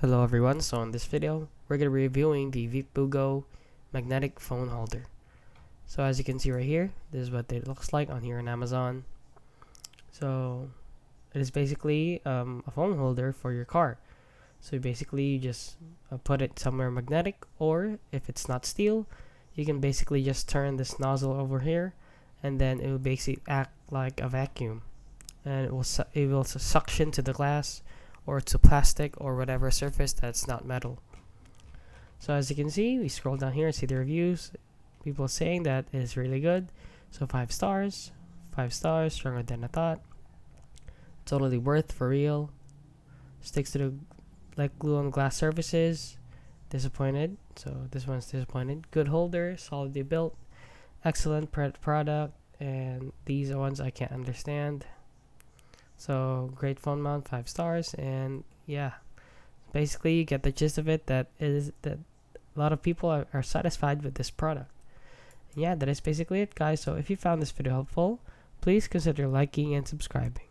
Hello everyone, so in this video, we're going to be reviewing the Vipbugo magnetic phone holder. So as you can see right here, this is what it looks like on here on Amazon. So it is basically a phone holder for your car. So basically you just put it somewhere magnetic, or if it's not steel, you can basically just turn this nozzle over here and then it will basically act like a vacuum, and it will suction to the glass or to plastic or whatever surface that's not metal. So as you can see, we scroll down here and see the reviews. People saying that it is really good. So 5 stars, stronger than I thought. Totally worth for real. Sticks to the like glue on glass surfaces. Disappointed. So this one's disappointed. Good holder, solidly built, excellent product, and these ones I can't understand. So great phone mount, 5 stars, and yeah, basically you get the gist of it. That is that a lot of people are satisfied with this product. And yeah, that is basically it, guys. So if you found this video helpful, please consider liking and subscribing.